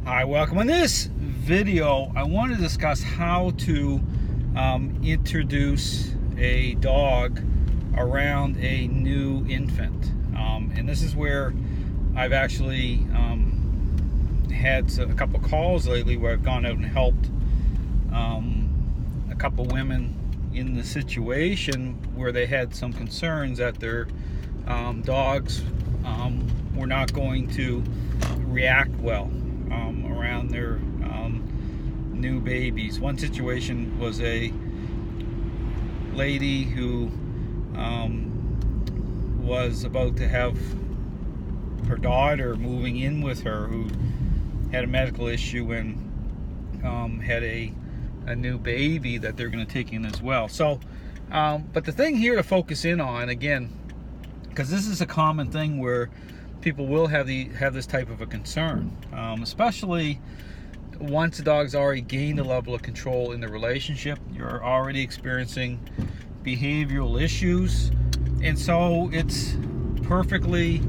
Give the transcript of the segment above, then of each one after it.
Hi, welcome. In this video, I want to discuss how to introduce a dog around a new infant. And this is where I've actually had a couple calls lately where I've gone out and helped a couple women in the situation where they had some concerns that their dogs were not going to react well around their new babies. One situation was a lady who was about to have her daughter moving in with her, who had a medical issue and had a new baby that they're going to take in as well. So but the thing here to focus in on, again, because this is a common thing where people will have this type of a concern, especially once the dog's already gained a level of control in the relationship. You're already experiencing behavioral issues, and so it's perfectly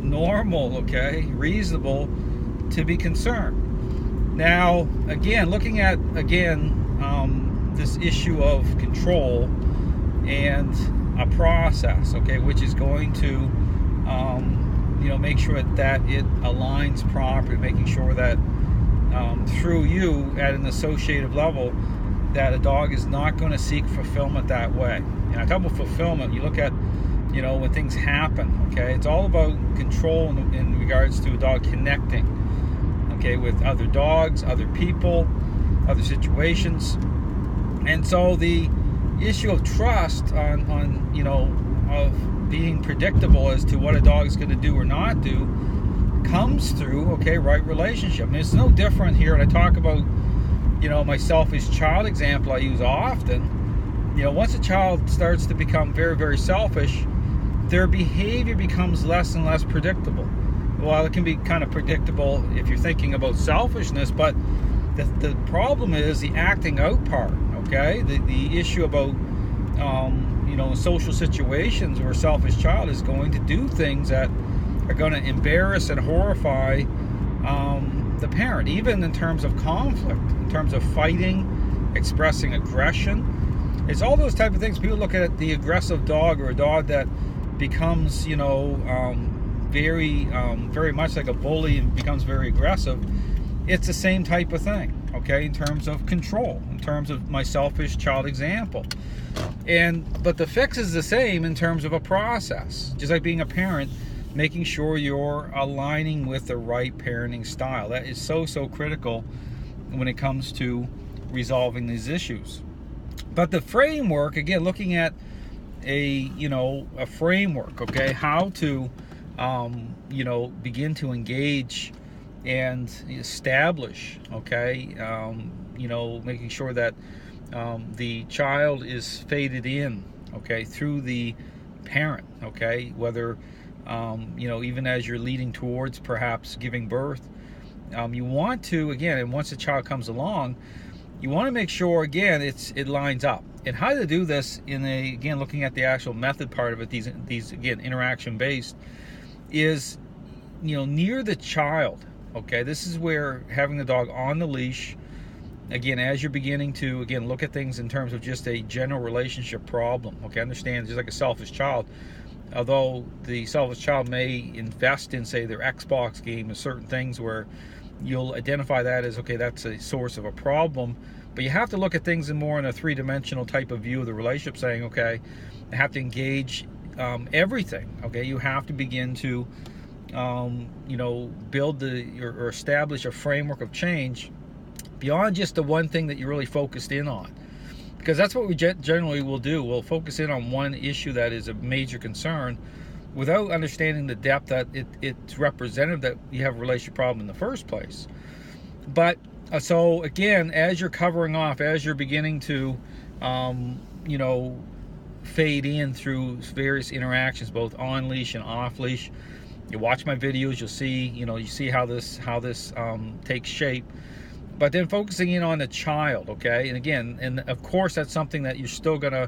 normal, okay, reasonable to be concerned. Now, again, looking at this issue of control and a process, okay, which is going to make sure that it aligns properly, making sure that through you at an associative level that a dog is not going to seek fulfillment that way. And I talk about fulfillment, you look at when things happen, okay, it's all about control in regards to a dog connecting, okay, with other dogs, other people, other situations. And so the issue of trust of being predictable as to what a dog is going to do or not do comes through, okay, right relationship. And it's no different here. And I talk about, my selfish child example I use often. Once a child starts to become very, very selfish, their behavior becomes less and less predictable. Well, it can be kind of predictable if you're thinking about selfishness, but the problem is the acting out part, okay? The issue about social situations where a selfish child is going to do things that are going to embarrass and horrify the parent, even in terms of conflict, in terms of fighting, expressing aggression. It's all those type of things. People look at the aggressive dog, or a dog that becomes very much like a bully and becomes very aggressive. It's the same type of thing, okay, in terms of control, in terms of my selfish child example. But the fix is the same in terms of a process, just like being a parent, making sure you're aligning with the right parenting style. That is so critical when it comes to resolving these issues. But the framework, again, looking at a framework, okay, how to begin to engage and establish, okay, making sure that the child is faded in, okay, through the parent, okay, whether even as you're leading towards perhaps giving birth, you want to, again, and once the child comes along, you want to make sure, again, it lines up. And how to do this again, looking at the actual method part of it, these again, interaction based, is near the child. Okay, this is where having the dog on the leash, again, as you're beginning to, again, look at things in terms of just a general relationship problem. Okay, understand, just like a selfish child, although the selfish child may invest in, say, their Xbox game or certain things where you'll identify that as, okay, that's a source of a problem. But you have to look at things in more in a three-dimensional type of view of the relationship, saying, okay, I have to engage everything. Okay, you have to begin to build or establish a framework of change beyond just the one thing that you're really focused in on, because that's what we generally will do. We'll focus in on one issue that is a major concern without understanding the depth that it's representative that you have a relationship problem in the first place. But so again, as you're covering off, as you're beginning to fade in through various interactions, both on leash and off leash, you watch my videos, you'll see, you see how this takes shape. But then focusing in on the child, okay? And again, and of course, that's something that you're still going to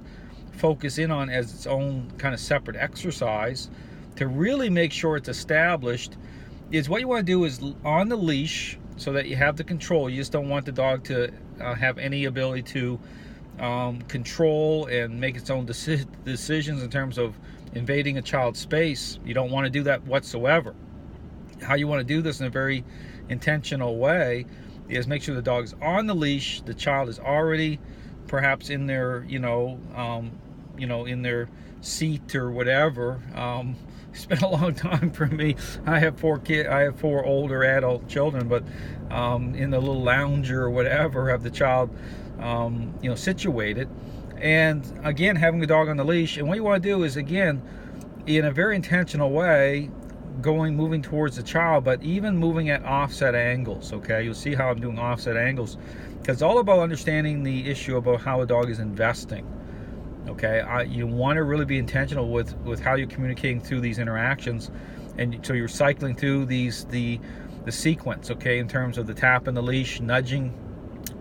focus in on as its own kind of separate exercise to really make sure it's established is what you want to do is on the leash, so that you have the control. You just don't want the dog to have any ability to control and make its own decisions in terms of invading a child's space. You don't want to do that whatsoever. How you want to do this in a very intentional way is make sure the dog is on the leash, the child is already perhaps in their in their seat or whatever. It's been a long time for me. I have 4 older adult children, but in the little lounger or whatever, have the child situated. And again, having the dog on the leash. And what you want to do is, again, in a very intentional way, moving towards the child, but even moving at offset angles. Okay, you'll see how I'm doing offset angles, because it's all about understanding the issue about how a dog is investing. Okay, you want to really be intentional with how you're communicating through these interactions, and so you're cycling through the sequence. Okay, in terms of the tap and the leash, nudging,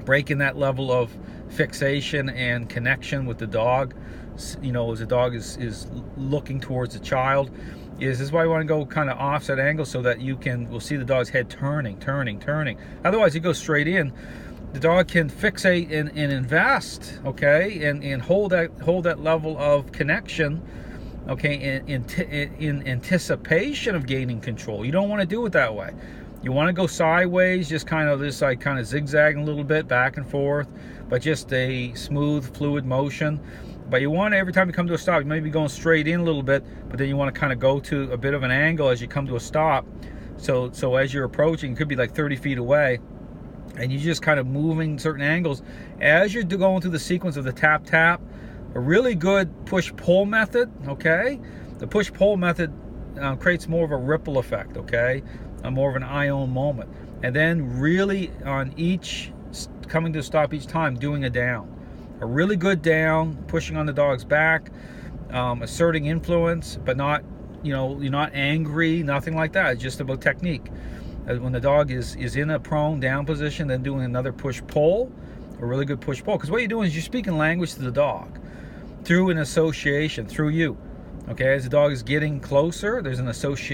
breaking that level of fixation and connection with the dog. As the dog is looking towards the child. This is why you want to go kind of offset angle, so that we'll see the dog's head turning. Otherwise, you go straight in. The dog can fixate and invest, okay, and hold that level of connection, okay, in anticipation of gaining control. You don't want to do it that way. You want to go sideways, just kind of zigzagging a little bit back and forth, but just a smooth, fluid motion. But you want to, every time you come to a stop, you may be going straight in a little bit, but then you want to kind of go to a bit of an angle as you come to a stop. So as you're approaching, it could be like 30 feet away, and you're just kind of moving certain angles as you're going through the sequence of the tap. A really good push-pull method, okay? The push-pull method creates more of a ripple effect, okay? More of an I-own moment. And then really on each, coming to a stop each time, doing a down. A really good down, pushing on the dog's back, asserting influence, but not, you're not angry, nothing like that. It's just about technique. When the dog is in a prone down position, then doing another push-pull, a really good push-pull. Because what you're doing is you're speaking language to the dog through an association, through you. Okay, as the dog is getting closer, there's an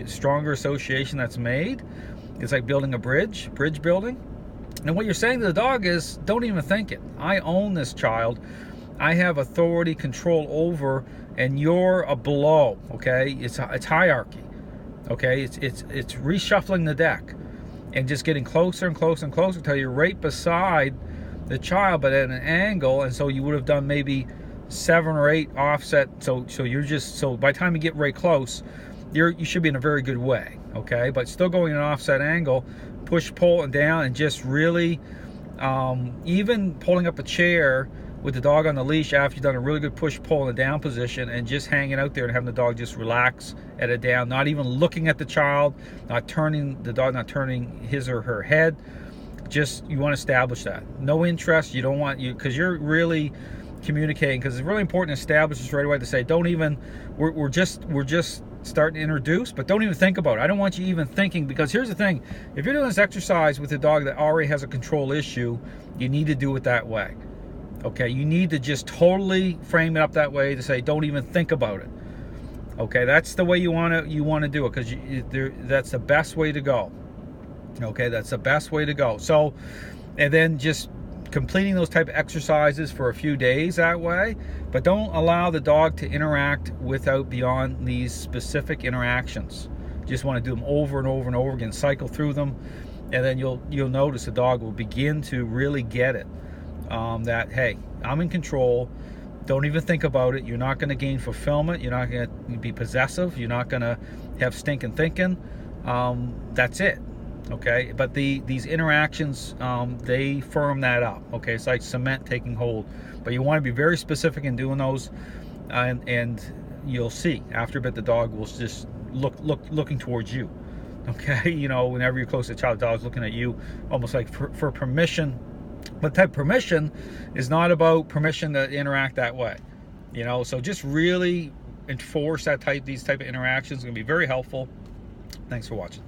stronger association that's made. It's like building a bridge building. And what you're saying to the dog is, don't even think it. I own this child. I have authority, control over, and you're a below. Okay, it's hierarchy. Okay, it's reshuffling the deck, and just getting closer and closer and closer until you're right beside the child, but at an angle. And so you would have done maybe 7 or 8 offset. So by the time you get right close, you should be in a very good way. Okay, but still going in an offset angle. Push, pull, and down, and just really even pulling up a chair with the dog on the leash after you've done a really good push, pull in the down position, and just hanging out there and having the dog just relax at a down, not even looking at the child, not turning his or her head. Just, you want to establish that. No interest. You don't want because you're really communicating, because it's really important to establish this right away, to say, don't even, we're just starting to introduce, but don't even think about it. I don't want you even thinking, because here's the thing: if you're doing this exercise with a dog that already has a control issue, you need to do it that way. Okay, you need to just totally frame it up that way, to say, don't even think about it. Okay, that's the way you want to do it, because that's the best way to go. Okay, that's the best way to go. So, and then just completing those type of exercises for a few days that way, but don't allow the dog to interact beyond these specific interactions. Just want to do them over and over and over again, cycle through them, and then you'll notice the dog will begin to really get it, that, hey, I'm in control. Don't even think about it. You're not going to gain fulfillment. You're not going to be possessive. You're not going to have stinking thinking. That's it. Okay, but these interactions, they firm that up. Okay, it's like cement taking hold. But you want to be very specific in doing those, and you'll see after a bit the dog will just looking towards you. Okay, whenever you're close to a child, the dog's looking at you, almost like for permission. But that permission is not about permission to interact that way. So just really enforce these type of interactions. It's going to be very helpful. Thanks for watching.